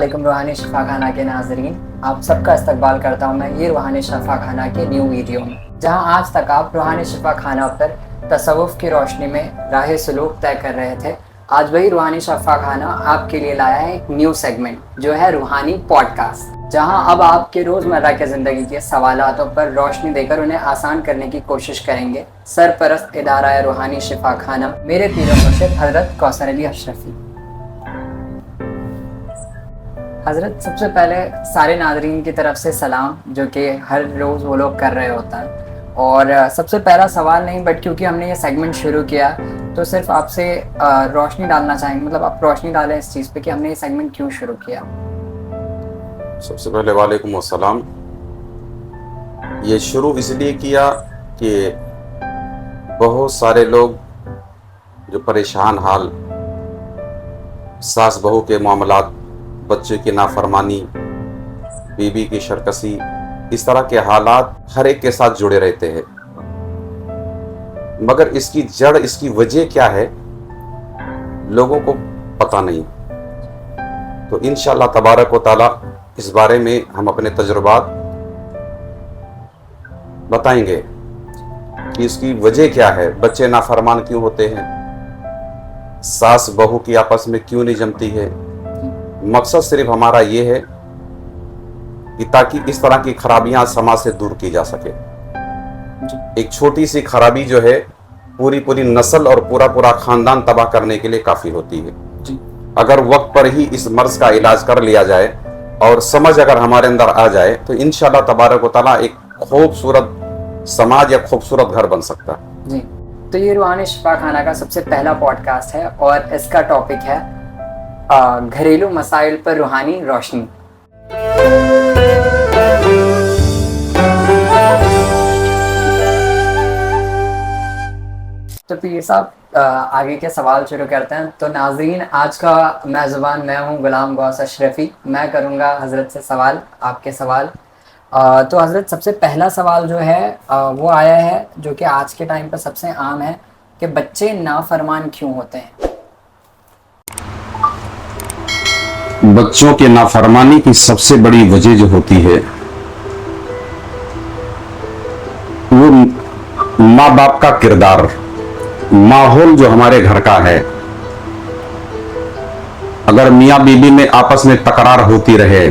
वालेकुम रूहानी शिफा खाना के नाजरीन, आप सबका इस्तकबाल करता हूँ मैं ये रूहानी शिफा खाना के न्यू वीडियो में, जहाँ आज तक आप रूहानी शिफा खाना पर तसव्वुफ की रोशनी में राह सलूक तय कर रहे थे। आज वही रूहानी शिफा खाना आपके लिए लाया है एक न्यू सेगमेंट जो है रूहानी पॉडकास्ट, जहाँ अब आपके रोज़मर्रा के ज़िंदगी के सवालातों पर रोशनी देकर उन्हें आसान करने की कोशिश करेंगे सरपरस्त इदारा रूहानी शिफा खाना मेरे पीर मुर्शिद हज़रत कौसर अली अशरफी। हज़रत, सबसे पहले सारे नाज़रीन की तरफ से सलाम, जो कि हर रोज़ वो लोग कर रहे होता है। और सबसे पहला सवाल नहीं, बट क्योंकि हमने ये सेगमेंट शुरू किया तो सिर्फ आपसे रोशनी डालना चाहेंगे, मतलब आप रोशनी डालें इस चीज़ पे कि हमने ये सेगमेंट क्यों शुरू किया। सबसे पहले वालेकुम अस्सलाम। ये शुरू इसलिए किया कि बहुत सारे लोग जो परेशान हाल, सास बहू के मामलात, बच्चे की नाफरमानी, बीवी की शरकसी, इस तरह के हालात हर एक के साथ जुड़े रहते हैं, मगर इसकी जड़, इसकी वजह क्या है लोगों को पता नहीं। तो इंशाअल्लाह तबारक व तआला इस बारे में हम अपने तजुर्बात बताएंगे कि इसकी वजह क्या है, बच्चे नाफरमान क्यों होते हैं, सास बहू की आपस में क्यों नहीं जमती है। मकसद सिर्फ हमारा ये है कि ताकि इस तरह की खराबियां समाज से दूर की जा सके। एक छोटी सी खराबी जो है पूरी पूरी नस्ल और पूरा पूरा खानदान तबाह करने के लिए काफी होती है। अगर वक्त पर ही इस मर्ज का इलाज कर लिया जाए और समझ अगर हमारे अंदर आ जाए तो इंशाअल्लाह तबारक व तआला एक खूबसूरत समाज या खूबसूरत घर बन सकता है। जी, तो ये रूहानी शिफा खाना का सबसे पहला पॉडकास्ट है और इसका टॉपिक है घरेलू मसाइल पर रूहानी रोशनी। तो पीर साहब, आगे के सवाल शुरू करते हैं। तो नाज़रीन, आज का मेज़बान मैं हूँ गुलाम गौस अशरफी। मैं करूँगा हज़रत से सवाल, आपके सवाल। तो हज़रत, सबसे पहला सवाल जो है वो आया है, जो कि आज के टाइम पर सबसे आम है, कि बच्चे नाफरमान क्यों होते हैं। बच्चों के नाफरमानी की सबसे बड़ी वजह जो होती है वो माँ बाप का किरदार, माहौल जो हमारे घर का है। अगर मियाँ बीवी में आपस में तकरार होती रहे,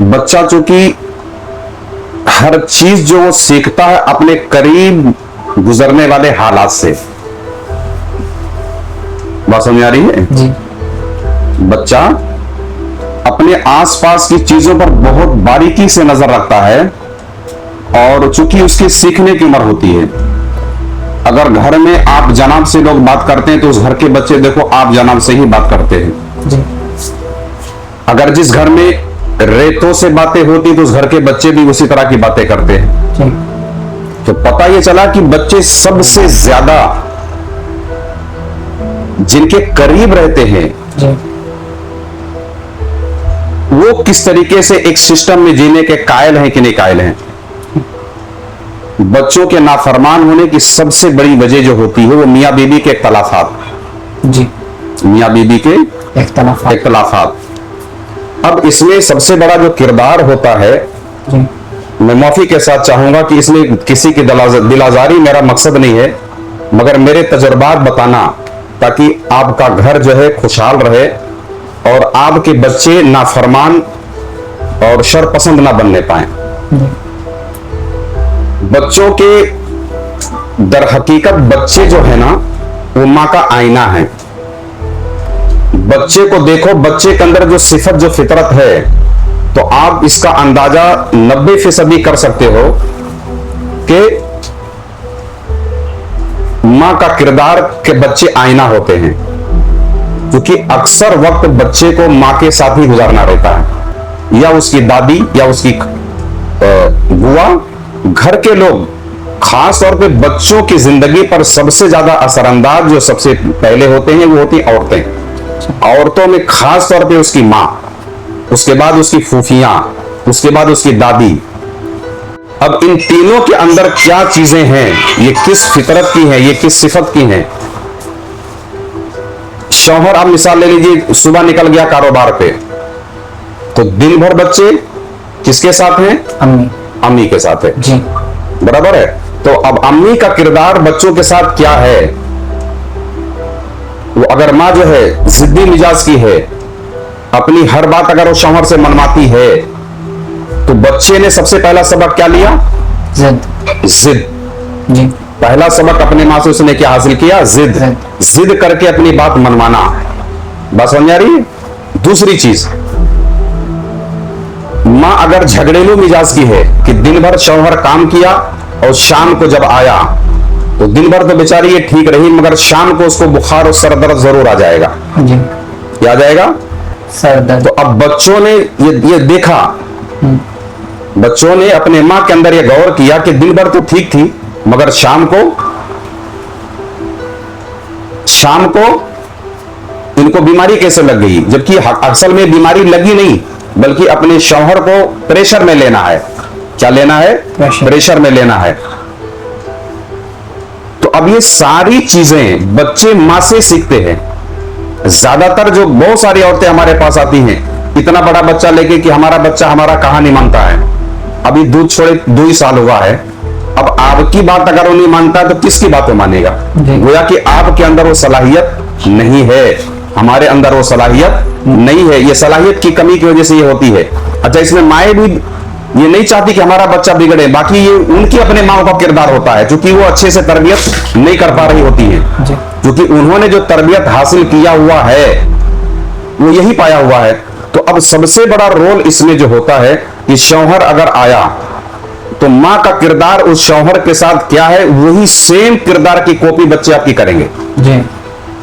बच्चा चूंकि हर चीज जो वो सीखता है अपने करीब गुजरने वाले हालात से। बात समझ आ रही है जी। बच्चा अपने आसपास की चीजों पर बहुत बारीकी से नजर रखता है और चूंकि उसकी सीखने की उम्र होती है। अगर घर में आप जनाब से लोग बात करते हैं तो उस घर के बच्चे देखो आप जनाब से ही बात करते हैं जी। अगर जिस घर में रेतों से बातें होती तो उस घर के बच्चे भी उसी तरह की बातें करते हैं जी। तो पता ये चला कि बच्चे सबसे ज्यादा जिनके करीब रहते हैं जी। वो किस तरीके से एक सिस्टम में जीने के कायल हैं कि नहीं कायल हैं। बच्चों के नाफरमान होने की सबसे बड़ी वजह जो होती है वो मियाँ बीवी के इख्तलाफात जी। मियाँ बीवी के इख्तलाफात। अब इसमें सबसे बड़ा जो किरदार होता है जी। मैं माफी के साथ चाहूंगा कि इसमें किसी की दिलाजारी मेरा मकसद नहीं है, मगर मेरे तजुर्बात बताना ताकि आपका घर जो है खुशहाल रहे और आपके बच्चे नाफरमान और शरपसंद ना बनने पाए। बच्चों के दर हकीकत बच्चे जो है ना वो माँ का आईना है। बच्चे को देखो, बच्चे के अंदर जो सिफत, जो फितरत है, तो आप इसका अंदाजा 90% कर सकते हो कि माँ का किरदार के बच्चे आईना होते हैं, क्योंकि अक्सर वक्त बच्चे को माँ के साथ ही गुजारना रहता है, या उसकी दादी या उसकी बुआ। घर के लोग खास तौर पे बच्चों की जिंदगी पर सबसे ज्यादा असरअंदाज जो सबसे पहले होते हैं वो होती औरतें। औरतों में खास तौर पे उसकी माँ, उसके बाद उसकी फूफियां, उसके बाद उसकी दादी। अब इन तीनों के अंदर क्या चीजें हैं, ये किस फितरत की हैं, ये किस सिफत की हैं, शौहर, आप मिसाल ले लीजिए, सुबह निकल गया कारोबार पे, तो दिन भर बच्चे किसके साथ हैं? अम्मी। अम्मी के साथ है जी। बराबर है। तो अब अम्मी का किरदार बच्चों के साथ क्या है? वो अगर माँ जो है जिद्दी मिजाज की है, अपनी हर बात अगर वो शौहर से मनवाती है, तो बच्चे ने सबसे पहला सबक क्या लिया? जिद। जिद। जी। पहला सबक अपने माँ से उसने क्या हासिल किया? जिद। जिद करके अपनी बात मनवाना। बात समझ आ रही है? दूसरी चीज, माँ अगर झगड़ेलू मिजाज की है कि दिन भर शौहर काम किया और शाम को जब आया तो दिन भर तो बेचारी ये ठीक रही, मगर शाम को उसको बुखार और सर दर्द जरूर आ जाएगा। जी। क्या आ जाएगा? सर दर्द। तो अब बच्चों ने ये देखा, बच्चों ने अपने माँ के अंदर ये गौर किया कि दिन भर तो ठीक थी, मगर शाम को इनको बीमारी कैसे लग गई? जबकि असल में बीमारी लगी नहीं, बल्कि अपने शौहर को प्रेशर में लेना है। क्या लेना है? प्रेशर में लेना है। तो अब ये सारी चीजें बच्चे मां से सीखते हैं। ज्यादातर जो बहुत सारी औरतें हमारे पास आती हैं इतना बड़ा बच्चा लेके कि हमारा बच्चा हमारा कहां नहीं मानता है, अभी दूध छोड़े 2 ही साल हुआ है, अब आपकी बात अगर वो नहीं मानता तो किसकी बात वो मानेगा? गोया कि आपके अंदर वो सलाहियत नहीं है, हमारे अंदर वो सलाहियत नहीं है। ये सलाहियत की कमी की वजह से ये होती है। अच्छा, इसमें माएँ भी ये नहीं चाहती कि हमारा बच्चा बिगड़े, बाकी ये उनकी अपने माँ का किरदार होता है, क्योंकि वो अच्छे से तरबियत नहीं कर पा रही होती है, क्योंकि उन्होंने जो तरबियत हासिल किया हुआ है वो यही पाया हुआ है। तो अब सबसे बड़ा रोल इसमें जो होता है कि शौहर अगर आया तो माँ का किरदार उस शौहर के साथ क्या है, वही सेम किरदार की कॉपी बच्चे आपकी करेंगे। जी।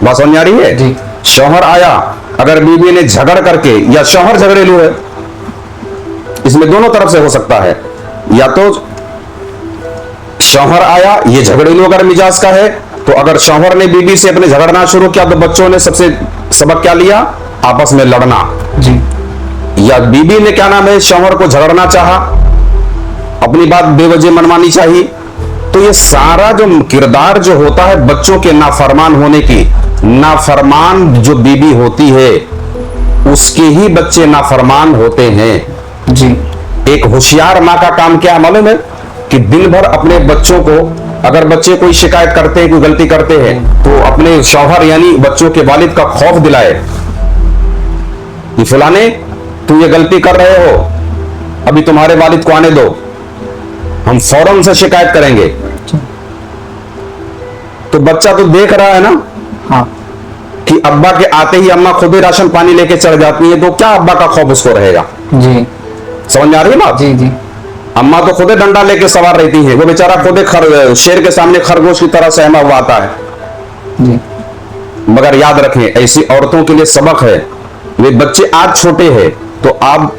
बात समझ आ रही है? जी। शौहर आया, अगर बीवी ने झगड़ करके, या शौहर झगड़ेलू है, इसमें दोनों तरफ से हो सकता है, या तो शौहर आया ये झगड़ेलू अगर मिजाज का है, तो अगर शौहर ने बीवी से अपने झगड़ना शुरू किया तो बच्चों ने सबसे सबक क्या लिया? आपस में लड़ना। जी। या बीवी ने क्या नाम है शौहर को झगड़ना चाहा, अपनी बात बेवजह मनवानी चाहिए। तो ये सारा जो किरदार जो होता है बच्चों के नाफरमान होने की, नाफरमान जो बीवी होती है उसके ही बच्चे नाफरमान होते हैं। जी। एक होशियार माँ का काम क्या है मालूम है? कि दिन भर अपने बच्चों को, अगर बच्चे कोई शिकायत करते हैं, कोई गलती करते हैं, तो अपने शौहर यानी बच्चों के वालिद का खौफ दिलाए कि फलाने तुम ये गलती कर रहे हो, अभी तुम्हारे वालिद को आने दो, हम फौरन से शिकायत करेंगे। तो बच्चा तो देख रहा है ना, हाँ, कि अब्बा के आते ही अम्मा खुद ही राशन पानी लेके चढ़ जाती है, तो क्या अब्बा का खौफ उसको रहेगा? जी। समझ आ रही है बात? जी। जी। अम्मा तो खुद डंडा लेके सवार रहती है, वो बेचारा खुद शेर के सामने खरगोश की तरह सहमा हुआ आता है। जी। मगर याद रखें, ऐसी औरतों के लिए सबक है, वे बच्चे आज छोटे हैं तो आप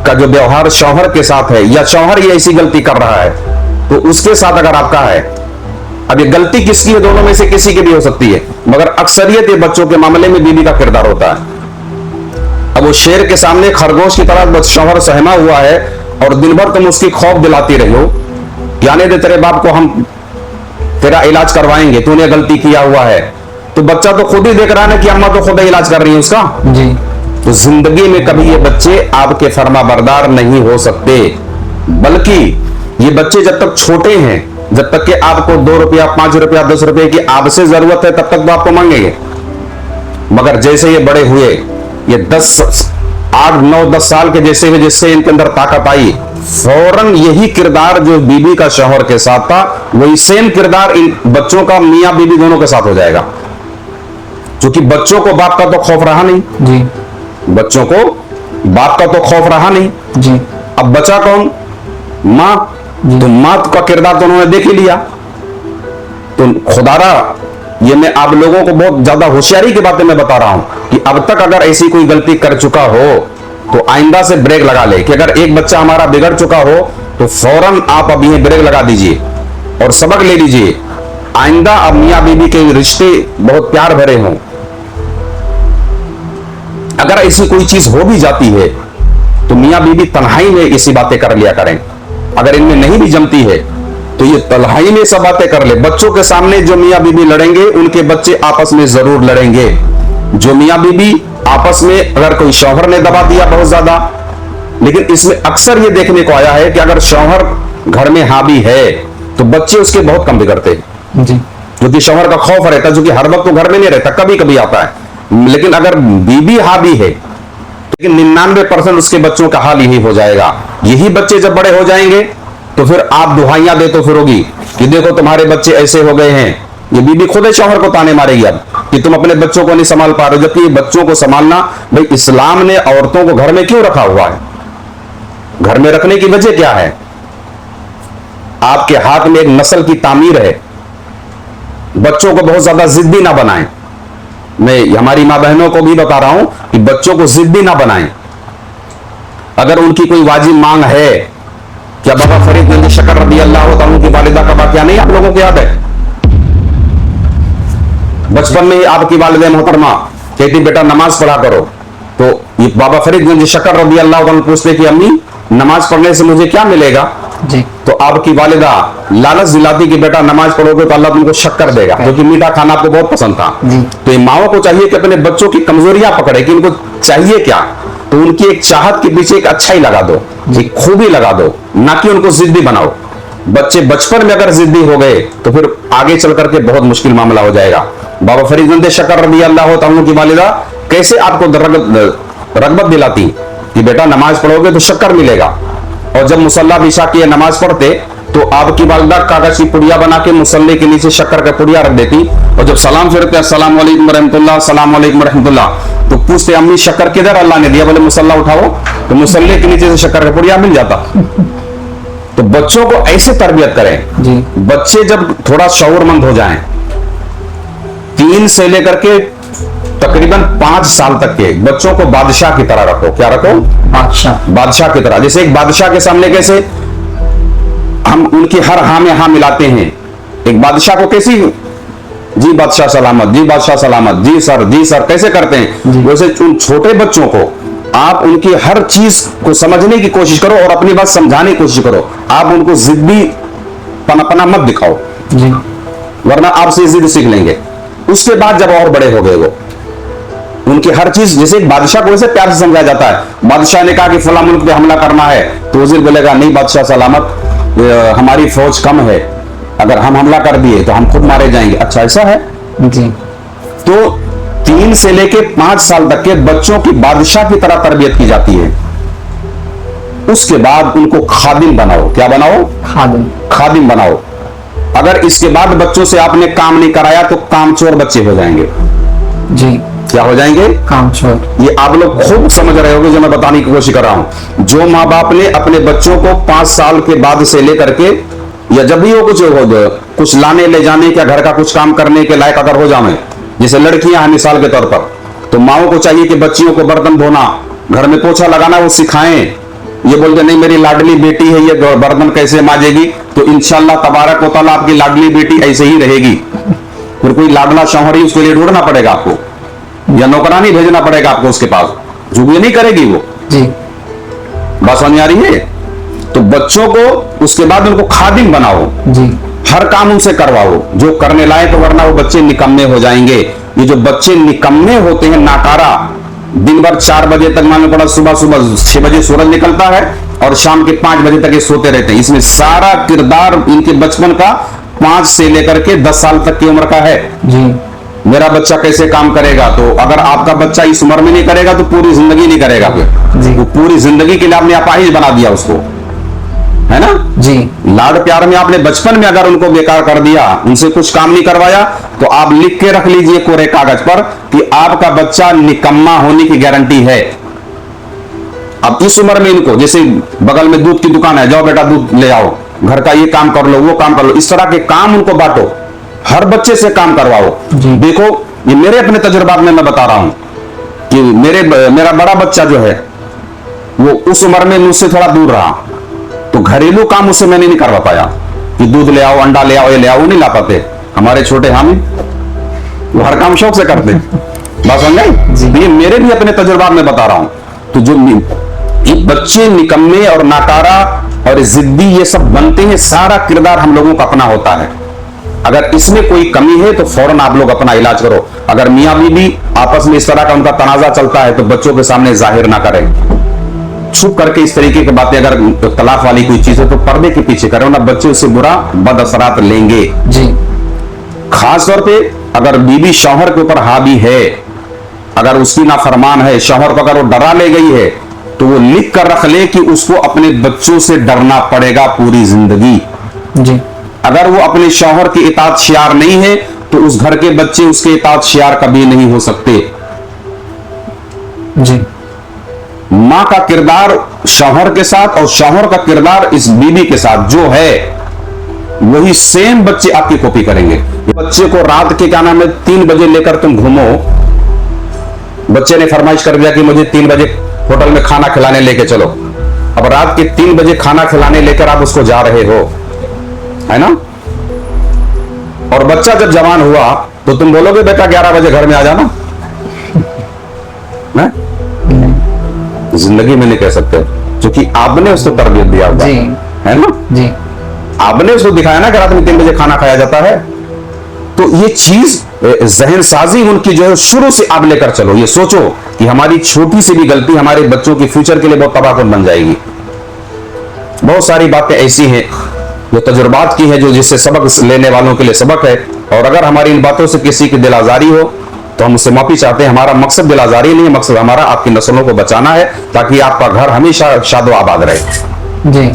का जो व्यवहार शौहर के साथ है, या शौहर ये ऐसी गलती कर रहा है तो उसके साथ अगर आपका है, अब ये गलती किसकी है? दोनों में से किसी की भी हो सकती है, मगर अक्सरियत ये बच्चों के मामले में बीवी का किरदार होता है। अब वो शेर के सामने खरगोश की तरह शौहर सहमा हुआ है और दिन भर तुम उसकी खौफ दिलाती रही हो, जाने दे तेरे बाप को, हम तेरा इलाज करवाएंगे, तूने गलती किया हुआ है, तो बच्चा तो खुद ही देख रहा है ना कि अम्मा तो खुद ही इलाज कर रही है उसका। जी। तो जिंदगी में कभी ये बच्चे आपके फरमाबरदार नहीं हो सकते, बल्कि ये बच्चे जब तक छोटे हैं, जब तक कि आपको 2 रुपया 5 रुपया 10 रुपए की आपसे जरूरत है, तब तक तो आपको मांगेंगे। मगर जैसे ये बड़े हुए, ये 8 9 10 साल के जैसे हुए, जिससे इनके अंदर ताकत आई, फौरन यही किरदार जो बीबी का शौहर के साथ था, वही सेम किरदार इन बच्चों का मियां बीबी दोनों के साथ हो जाएगा। क्योंकि बच्चों को बाप का तो खौफ रहा नहीं। जी। बच्चों को बाप का तो खौफ रहा नहीं। जी। अब बचा कौन? माँ। तो माँ का किरदार तो उन्होंने देख ही लिया। तो खुदारा, ये मैं आप लोगों को बहुत ज्यादा होशियारी की बातें मैं बता रहा हूं कि अब तक अगर ऐसी कोई गलती कर चुका हो तो आइंदा से ब्रेक लगा ले, कि अगर एक बच्चा हमारा बिगड़ चुका हो तो फौरन आप अब ये ब्रेक लगा दीजिए और सबक ले लीजिए। आइंदा अब मियां बीबी के रिश्ते बहुत प्यार भरे हों, अगर ऐसी कोई चीज हो भी जाती है तो मियां बीबी तन्हाई में ऐसी बातें कर लिया करें। अगर इनमें नहीं भी जमती है तो ये तन्हाई में सब बातें कर ले। बच्चों के सामने जो मियां बीबी लड़ेंगे, उनके बच्चे आपस में जरूर लड़ेंगे। जो मियां बीबी आपस में अगर कोई शौहर ने दबा दिया बहुत ज्यादा, लेकिन इसमें अक्सर ये देखने को आया है कि अगर शौहर घर में हावी है तो बच्चे उसके बहुत कम बिगड़ते हैं जी। जो कि शौहर का खौफ रहता है, जो कि हर वक्त तो घर में नहीं रहता, कभी कभी आता है। लेकिन अगर बीबी हावी है, लेकिन 99% उसके बच्चों का हाल यही हो जाएगा। यही बच्चे जब बड़े हो जाएंगे तो फिर आप दुहाइयां देते फिरोगी कि देखो तुम्हारे बच्चे ऐसे हो गए हैं। ये बीबी खुद ही शौहर को ताने मारेगी अब कि तुम अपने बच्चों को नहीं संभाल पा रहे हो, जबकि बच्चों को संभालना, भाई इस्लाम ने औरतों को घर में क्यों रखा हुआ है? घर में रखने की वजह क्या है? आपके हाथ में एक नस्ल की तामीर है। बच्चों को बहुत ज्यादा जिद्दी ना बनाएं। मैं हमारी मां बहनों को भी बता रहा हूं कि बच्चों को जिद्दी ना बनाएं। अगर उनकी कोई वाजिब मांग है, क्या बाबा फरीद बिन शकर रज़ी अल्लाह तआला की वालिदा का वाकया नहीं आप लोगों को याद है? बचपन में ही आपकी वालिदा मोहतरमा कहती बेटा नमाज पढ़ा करो, तो ये बाबा फरीद बिन शकर रज़ी अल्लाह तआला पूछते कि अम्मी नमाज पढ़ने से मुझे क्या मिलेगा जी। तो आपकी वालिदा लालच दिलाती कि बेटा नमाज पढ़ोगे तो अल्लाह तुमको शक्कर देगा, जो कि मीठा खाना आपको बहुत पसंद था। तो ये माओ को चाहिए कि अपने बच्चों की कमजोरियां पकड़े कि इनको चाहिए क्या, तो उनकी एक चाहत के पीछे एक अच्छाई लगा दो, एक खूबी लगा दो, ना कि उनको जिद्दी बनाओ। बच्चे बचपन में अगर जिद्दी हो गए तो फिर आगे चल करके बहुत मुश्किल मामला हो जाएगा। बाबा फरीद बिन शकर रज़ी अल्लाह तआला की वालिदा कैसे आपको रगबत दिलाती कि बेटा नमाज पढ़ोगे तो शक्कर मिलेगा, और जब मुसल्ला इशा की नमाज पढ़ते तो आपकी वालिदा कागज की पुड़िया बना के मुसल्ले के नीचे शक्कर का पुड़िया रख देती, और जब सलाम फिरते अस्सलाम वालेकुम रहमतुल्लाह, अस्सलाम वालेकुम रहमतुल्लाह, तो पूछते अम्मी शक्कर किधर? अल्लाह ने दिया। बोले मुसल्ला उठाओ, तो मुसल्ले के नीचे से शक्कर का पुड़िया मिल जाता। तो बच्चों को ऐसे तरबियत करें जी। बच्चे जब थोड़ा शऊरमंद हो जाएं, 3 से लेकर के तकरीबन 5 साल तक के बच्चों को बादशाह की तरह रखो। क्या रखो? बादशाह की तरह। जैसे एक बादशाह के सामने कैसे हम उनकी हर हाँ में हाँ मिलाते हैं, एक बादशाह को कैसी जी बादशाह सलामत, जी बादशाह सलामत, जी सर कैसे करते हैं, वैसे उन छोटे बच्चों को आप उनकी हर चीज को समझने की कोशिश करो और अपनी बात समझाने की कोशिश करो। आप उनको जिद्दी पनापना मत दिखाओ जी, वरना आपसे जिद सीख लेंगे। उसके बाद जब और बड़े हो गए वो उनकी हर चीज, जैसे बादशाह को वैसे प्यार से समझाया जाता है। बादशाह ने कहा कि फला मुल्क पे हमला करना है तो वजीर बोलेगा नहीं बादशाह सलामत, हमारी फौज कम है, अगर हम हमला कर दिए तो हम खुद मारे जाएंगे। अच्छा ऐसा है जी। तो 3 से लेके 5 साल तक के बच्चों की बादशाह की तरह तरबियत की जाती है। उसके बाद उनको खादिम बनाओ। क्या बनाओ? खादिम बनाओ। अगर इसके बाद बच्चों से आपने काम नहीं कराया तो कामचोर बच्चे हो जाएंगे जी। क्या हो जाएंगे? कामचोर। ये आप लोग खूब समझ रहे होगे जो मैं बताने की कोशिश कर रहा हूं। जो माँ बाप ने अपने बच्चों को 5 साल के बाद से लेकर के, या जब भी वो कुछ लाने ले जाने का, घर का कुछ काम करने के लायक अगर हो जाए, जैसे लड़कियां हैं मिसाल के तौर पर, तो माओ को चाहिए कि बच्चियों को बर्तन धोना, घर में पोछा लगाना वो सिखाएं। ये बोलते नहीं मेरी लाडली बेटी है, ये बर्तन कैसे मांजेगी, तो इंशाअल्लाह तबारक व तआला आपकी लाडली बेटी ऐसे ही रहेगी। फिर कोई लाडला शौहरी उसके लिए ढूंढना पड़ेगा आपको, या नौकरानी भेजना पड़ेगा आपको उसके पास, जो भी नहीं करेगी वो जी। बात समझ आ रही है? तो बच्चों को उसके बाद उनको खादिम बनाओ जी, हर काम उनसे करवाओ जो करने लायक, वरना वो बच्चे निकम्मे हो जाएंगे। ये जो बच्चे निकम्मे होते हैं, नाकारा, दिन भर 4 बजे तक मालूम पड़ा, सुबह 6 बजे सूरज निकलता है और शाम के 5 बजे तक ये सोते रहते हैं। इसमें सारा किरदार इनके बचपन का 5 से लेकर के 10 साल तक की उम्र का है जी। मेरा बच्चा कैसे काम करेगा, तो अगर आपका बच्चा इस उम्र में नहीं करेगा तो पूरी जिंदगी नहीं करेगा फिर जी। वो पूरी जिंदगी के लिए आपने अपाहिज बना दिया उसको, है ना जी। लाड प्यार में आपने बचपन में अगर उनको बेकार कर दिया, उनसे कुछ काम नहीं करवाया, तो आप लिख के रख लीजिए कोरे कागज पर कि आपका बच्चा निकम्मा होने की गारंटी है। अब इस उम्र में इनको, जैसे बगल में दूध की दुकान है, जाओ बेटा दूध ले आओ, घर का ये काम कर लो, वो काम कर लो, इस तरह के काम उनको बांटो, हर बच्चे से काम करवाओ। देखो ये मेरे अपने तजुर्बात में मैं बता रहा हूं कि मेरा बड़ा बच्चा जो है वो उस उम्र में मुझसे थोड़ा दूर रहा, तो घरेलू काम उससे मैंने नहीं करवा पाया कि दूध ले आओ, अंडा ले आओ, ये ले आओ, नहीं ला पाते। हमारे छोटे हामी वो हर काम शौक से करते। बात समझ गए? ये मेरे भी अपने तजुर्बात में बता रहा हूं। तो जो ये बच्चे निकम्मे और नाकारा और जिद्दी ये सब बनते हैं, सारा किरदार हम लोगों का अपना होता है। अगर इसमें कोई कमी है तो फौरन आप लोग अपना इलाज करो। अगर मियाँ बीवी आपस में इस तरह का उनका तनाजा चलता है तो बच्चों के सामने जाहिर ना करें, छुप करके इस तरीके की बातें, अगर तलाक वाली कोई चीज है तो पर्दे के पीछे करें, वरना बच्चे उससे बुरा बद असरात लेंगे जी। खास तौर पे अगर बीवी शौहर के ऊपर हावी है, अगर उसकी नाफरमान है, शौहर को अगर वो डरा ले गई है तो वो लिख कर रख ले कि उसको अपने बच्चों से डरना पड़ेगा पूरी जिंदगी। जी। अगर वो अपने शौहर की इताअत शियार नहीं है तो उस घर के बच्चे उसके इताअत शियार कभी नहीं हो सकते। जी। मां का किरदार शौहर के साथ और शौहर का किरदार इस बीवी के साथ जो है वही सेम बच्चे आपकी कॉपी करेंगे। बच्चे को रात के क्या नाम है 3 बजे लेकर तुम घूमो, बच्चे ने फरमाइश कर दिया कि मुझे 3 बजे होटल में खाना खिलाने लेके चलो, अब रात के 3 बजे खाना खिलाने लेकर आप उसको जा रहे हो, है ना? और बच्चा जब जवान हुआ तो तुम बोलोगे बेटा 11 बजे घर में आ जाना? जिंदगी में नहीं कह सकते, क्योंकि आपने उसको तरबियत दिया हुआ है ना जी। आपने उसको दिखाया ना कि रात में 3 बजे खाना खाया जाता है। तो ये चीज जहन साजी उनकी जो है शुरू से आप लेकर चलो, ये सोचो कि हमारी छोटी सी भी गलती हमारे बच्चों के फ्यूचर के लिए बहुत तबाहकुन बन जाएगी। बहुत सारी बातें ऐसी हैं जो तजुर्बात की है, जो जिससे सबक लेने वालों के लिए सबक है। और अगर हमारी इन बातों से किसी की दिल आजारी हो तो हम उससे माफी चाहते हैं। हमारा मकसद दिल आजारी नहीं, मकसद हमारा आपकी नस्लों को बचाना है ताकि आपका घर हमेशा शादो आबाद रहे। जी।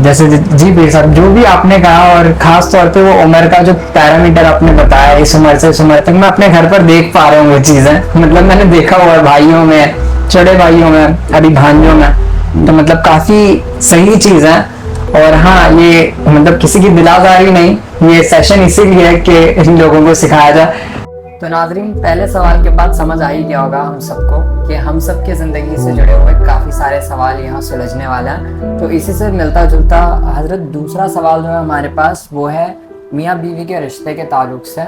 जैसे जी पीर साहब जो भी आपने कहा, और खास तौर पे वो उम्र का जो पैरामीटर आपने बताया, इस उम्र से इस उम्र तक मैं अपने घर पर देख पा रहा हूँ वो चीजें, मतलब मैंने देखा हुआ है भाइयों में, छोटे भाइयों में, अभी भांजों में, तो मतलब काफी सही चीज है। और हाँ, ये मतलब किसी की दिलाजारी नहीं, ये सेशन इसीलिए है कि इन लोगों को सिखाया जाए। तो नाजरीन, पहले सवाल के बाद समझ आ ही गया होगा हम सबको कि हम सब की ज़िंदगी से जुड़े हुए काफ़ी सारे सवाल यहाँ सुलझने वाले हैं। तो इसी से मिलता जुलता हजरत दूसरा सवाल जो है हमारे पास, वो है मियाँ बीवी के रिश्ते के ताल्लुक से,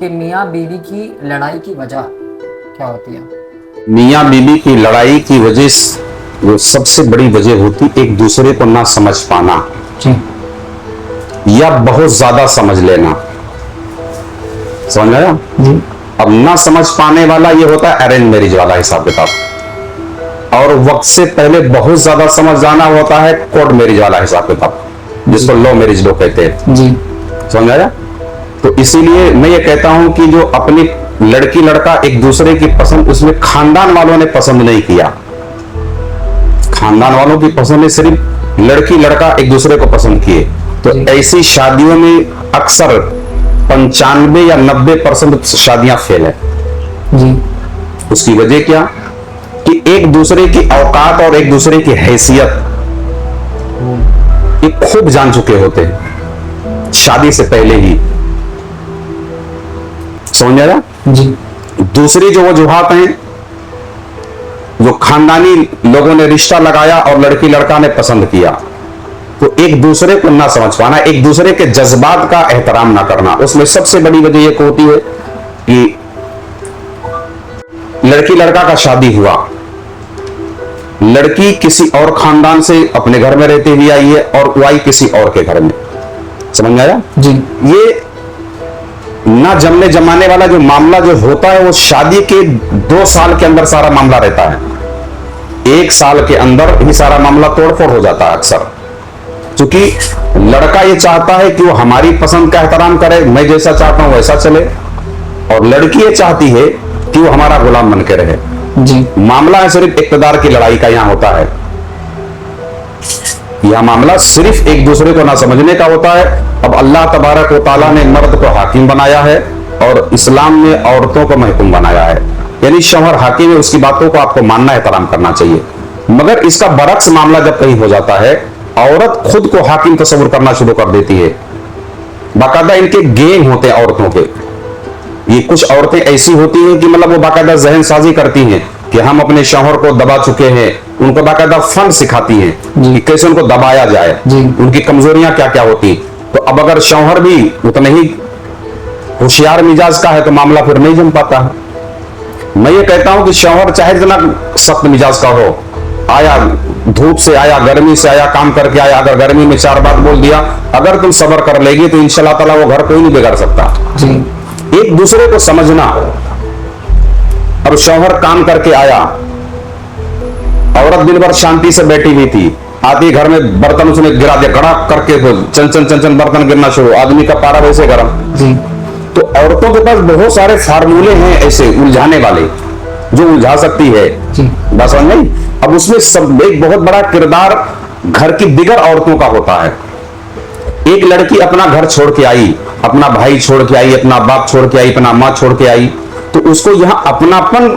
कि मियाँ बीवी की लड़ाई की वजह क्या होती है? मियाँ बीवी की लड़ाई की वजह वो सबसे बड़ी वजह होती एक दूसरे को ना समझ पाना जी। या बहुत ज्यादा समझ लेना। समझ आया जी। अब ना समझ पाने वाला ये होता है अरेंज मैरिज वाला हिसाब किताब, और वक्त से पहले बहुत ज्यादा समझ जाना होता है कोर्ट मैरिज वाला हिसाब किताब, जिसको लव मैरिज लोग कहते हैं जी। समझ आया? तो इसीलिए मैं ये कहता हूं कि जो अपनी लड़की लड़का एक दूसरे की पसंद, उसमें खानदान वालों ने पसंद नहीं किया, खानदान वालों की पसंद ने सिर्फ लड़की लड़का एक दूसरे को पसंद किए, तो ऐसी शादियों में अक्सर 95 या 90% शादियां फेल है जी। उसकी वजह क्या कि एक दूसरे की औकात और एक दूसरे की हैसियत ये खूब जान चुके होते हैं शादी से पहले ही। समझ आया जी। दूसरी जो वजूहात हैं, जो खानदानी लोगों ने रिश्ता लगाया और लड़की लड़का ने पसंद किया, तो एक दूसरे को ना समझ पाना, एक दूसरे के जज्बात का एहतराम ना करना, उसमें सबसे बड़ी वजह यह होती है कि लड़की लड़का का शादी हुआ, लड़की किसी और खानदान से अपने घर में रहते हुए आई है और वो आई किसी और के घर में। समझ आया जी। ये ना जमने जमाने वाला जो मामला जो होता है वो शादी के 2 साल के अंदर सारा मामला रहता है, 1 साल के अंदर ही सारा मामला तोड़फोड़ हो जाता है अक्सर, क्योंकि लड़का ये चाहता है कि वो हमारी पसंद का एहतराम करे, मैं जैसा चाहता हूं वैसा चले, और लड़की ये चाहती है कि वो हमारा गुलाम बन के रहे जी। मामला है सिर्फ इक्तदार की लड़ाई का यहां होता है, यह मामला सिर्फ एक दूसरे को ना समझने का होता है। अब अल्लाह तबारक व तआला ने मर्द को हाकिम बनाया है और इस्लाम ने औरतों को महकूम बनाया है, यानी शौहर हाकिम है, उसकी बातों को आपको मानना एहतराम करना चाहिए। मगर इसका बरक्स मामला जब कहीं हो जाता है, औरत खुद को हाकिम तस्वुर करना शुरू कर देती है, बाकायदा इनके गेम होते हैं औरतों के। ये कुछ औरतें ऐसी होती हैं कि मतलब वो बाकायदा जहन साजी करती हैं कि हम अपने शौहर को दबा चुके हैं, उनको बाकायदा फन सिखाती हैं कि कैसे उनको दबाया जाए, उनकी कमजोरियां क्या क्या होती। तो अब अगर शौहर भी उतने ही होशियार मिजाज का है तो मामला फिर नहीं जम पाता है। मैं ये कहता हूं कि शौहर चाहे जितना सख्त मिजाज का हो, आया धूप से आया, गर्मी से आया, काम करके आया, अगर गर्मी में 4 बात बोल दिया, अगर तुम सब्र कर लेगी तो इंशाल्लाह ताला वो घर कोई नहीं बिगाड़ सकता जी। एक दूसरे को समझना। अब शौहर काम करके आया, औरत दिन भर शांति से बैठी हुई थी, आती घर में बर्तन उसने गिरा दिया, कड़ाक करके चन चन चन चन बर्तन गिरना शुरू, आदमी का पारा वैसे गर्म जी। तो औरतों के पास बहुत सारे फार्मूले हैं ऐसे उलझाने वाले, जो उलझा सकती है बात समझ नहीं। अब उसमें सब एक बहुत बड़ा किरदार घर की दिगर औरतों का होता है। एक लड़की अपना घर छोड़ के आई, अपना भाई छोड़ के आई, अपना बाप छोड़ के आई, अपना माँ छोड़ के आई, तो उसको यहां अपनापन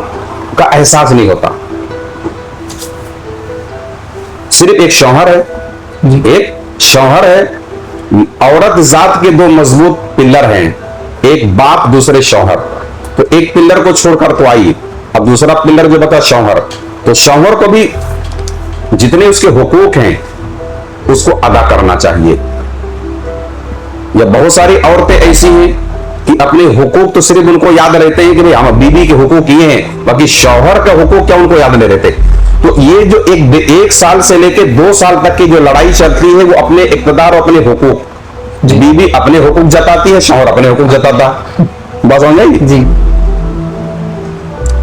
का एहसास नहीं होता। सिर्फ एक शौहर है, एक शौहर है। औरत जात के दो मजबूत पिलर हैं, एक बाप दूसरे शौहर। तो एक पिलर को छोड़कर तो आई, अब दूसरा पिलर जो बता शौहर। तो शौहर को भी जितने उसके हुकूक हैं उसको अदा करना चाहिए। या बहुत सारी औरतें ऐसी हैं कि अपने हुकूक तो सिर्फ उनको याद रहते हैं कि भाई हम बीवी के हुकूक ये हैं, बाकी शौहर का हुकूक क्या उनको याद नहीं रहते। तो ये जो एक साल से लेके 2 साल तक की जो लड़ाई चलती है वो अपने इक़्तिदार और अपने हुकूक, बीवी अपने हुकूक जताती है, शौहर अपने हुकूक जताता। बस समझ गई जी।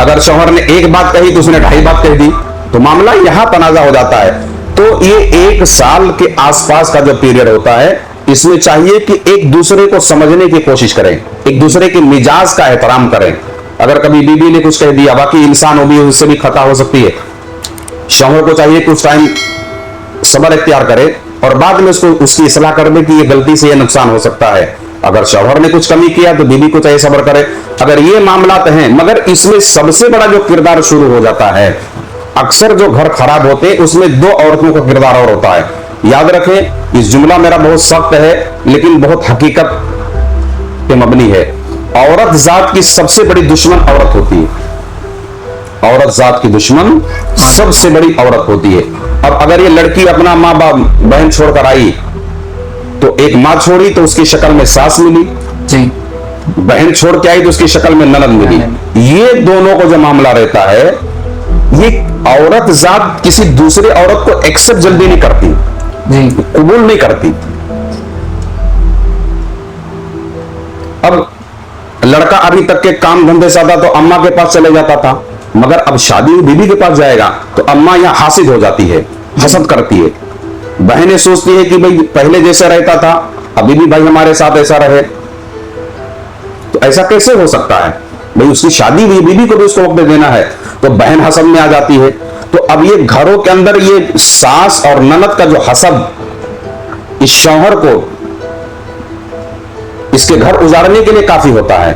अगर शौहर ने एक बात कही तो उसने 2.5 बात कह दी, तो मामला यहां तनाजा हो जाता है। तो ये 1 साल के आसपास का जो पीरियड होता है, इसमें चाहिए कि एक दूसरे को समझने की कोशिश करें, एक दूसरे के मिजाज का एहतराम करें। अगर कभी बीवी ने कुछ कह दिया, बाकी इंसान हो भी उससे भी खता हो सकती है, शौहर को चाहिए कि उस टाइम सब्र इख्तियार करे और बाद में उसको उसकी इस्लाह कर दे कि ये गलती से ये नुकसान हो सकता है। अगर शौहर ने कुछ कमी किया तो बीवी को चाहिए सब्र करे। अगर ये मामलात हैं, मगर इसमें सबसे बड़ा जो किरदार शुरू हो जाता है, अक्सर जो घर खराब होते हैं उसमें 2 औरतों का किरदार और होता है। याद रखें, इस जुमला मेरा बहुत सख्त है लेकिन बहुत हकीकत पे मबनी है। औरत जात की सबसे बड़ी दुश्मन औरत होती है। औरत जात की दुश्मन सबसे बड़ी औरत होती है। अब अगर ये लड़की अपना माँ बाप बहन छोड़कर आई, तो एक माँ छोड़ी तो उसकी शक्ल में सास मिली जी, बहन छोड़ के आई तो उसकी शक्ल में ननद मिली। ये दोनों को जो मामला रहता है, ये औरत जात किसी दूसरे औरत को एक्सेप्ट जल्दी नहीं करती जी, कबूल नहीं करती। अब लड़का अभी तक के काम धंधे से आता तो अम्मा के पास चले जाता था, मगर अब शादी बीबी के पास जाएगा तो अम्मा यहां हासिद हो जाती है, हसद करती है। बहनें सोचती है कि भाई पहले जैसा रहता था अभी भी भाई हमारे साथ ऐसा रहे, तो ऐसा कैसे हो सकता है? भाई उसकी शादी हुई, बीबी को भी उसको वक्त देना है, तो बहन हसद में आ जाती है। तो अब ये घरों के अंदर ये सास और ननद का जो हसद इस शौहर को इसके घर उजाड़ने के लिए काफी होता है।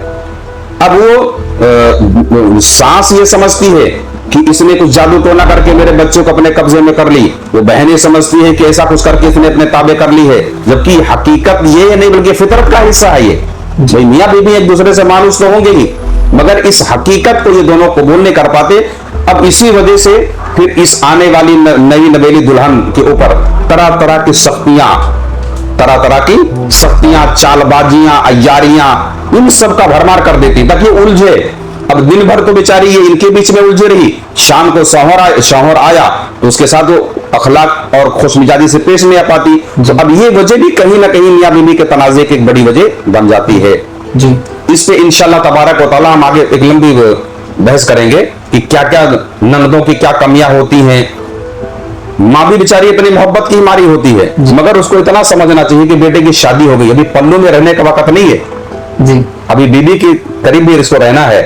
अब वो सास ये समझती है कि इसने कुछ जादू टोना करके मेरे बच्चों को अपने कब्जे में कर ली, वो बहनें समझती है कि ऐसा कुछ करके इसने अपने ताबे कर ली है, जबकि हकीकत ये नहीं बल्कि फितरत का हिस्सा है। ये भाई मियां बीबी एक दूसरे से मानूस तो होंगे ही, मगर इस हकीकत को ये दोनों कबूल नहीं कर पाते। अब इसी वजह से फिर इस आने वाली नई नवेली दुल्हन के ऊपर तरह तरह की सख्तियां, चालबाजियां, अय्यारियां, इन सब का भरमार कर देती ताकि उलझे। अब दिन भर तो बेचारी ये इनके बीच में उलझे रही, शाम को शौहर आया तो उसके साथ वो अखलाक और खुशमिजाजी से पेश नहीं आ पाती। अब ये वजह भी कहीं ना कहीं मियां बीवी के तनाजे की एक बड़ी वजह बन जाती है जी। इस पे इंशाअल्लाह तबारक व तआला हम आगे एक लंबी बहस करेंगे कि क्या क्या ननदों की क्या कमियां होती हैं। माँ भी बेचारी अपनी मोहब्बत की मारी होती है, मगर उसको इतना समझना चाहिए कि बेटे की शादी हो गई, अभी पल्लू में रहने का वक्त नहीं है जी, अभी बीबी के करीब भी इसको रहना है,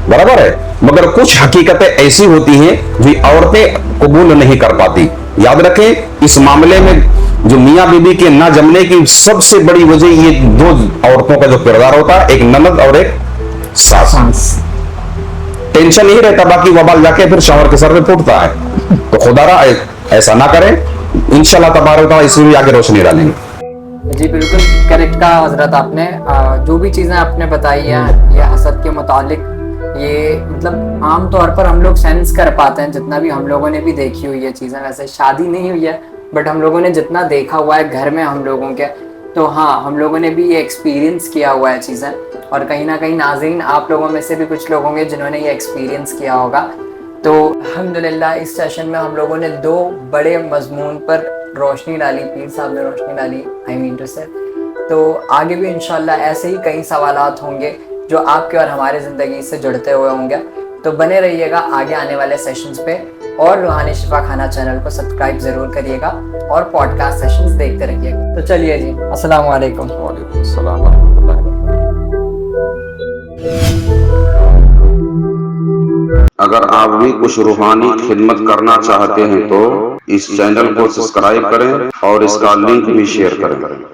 बराबर है। मगर कुछ हकीकतें ऐसी होती हैं जो औरतें कबूल नहीं कर पाती। याद रखें, इस मामले में जो मियां बीबी के ना जमने की सबसे बड़ी वजह ये 2 औरतों का जो किरदार होता है, एक ननद और एक सास। टेंशन नहीं रहता, बाकी वबाल जाके फिर शौहर के सर पे फूटता है। तो खुदारा ऐसा ना करें, इंशाल्लाह तबारक व तआला इसमें भी आगे रोशनी डालेंगे। जी बिल्कुल करेक्ट कहा हजरत आपने। जो भी चीज़ें आपने बताई हैं ये हसद के मुतालिक, ये मतलब आम तौर पर हम लोग सेंस कर पाते हैं, जितना भी हम लोगों ने भी देखी हुई है चीज़ें। वैसे शादी नहीं हुई है बट हम लोगों ने जितना देखा हुआ है घर में हम लोगों के, तो हाँ हम लोगों ने भी ये एक्सपीरियंस किया हुआ है चीज़ें। और कहीं ना कहीं नाज़रीन आप लोगों में से भी कुछ लोग होंगे जिन्होंने ये एक्सपीरियंस किया होगा। तो अल्हम्दुलिल्लाह इस सेशन में हम लोगों ने 2 बड़े मजमून पर रोशनी डाली, पीर साहब ने रोशनी डाली, आई मीन टू से। तो आगे भी इंशाल्लाह ऐसे ही कई सवालात होंगे जो आपके और हमारे ज़िंदगी से जुड़ते हुए होंगे। तो बने रहिएगा आगे आने वाले सेशंस पे, और रूहानी शिफा खाना चैनल को सब्सक्राइब ज़रूर करिएगा और पॉडकास्ट सेशंस देखते रहिएगा। तो चलिए जी, अस्सलाम वालेकुम। वालेकुम अस्सलाम वरहमतुल्लाहि। अगर आप भी कुछ रूहानी खिदमत करना चाहते हैं तो इस चैनल को सब्सक्राइब करें और इसका लिंक भी शेयर करें।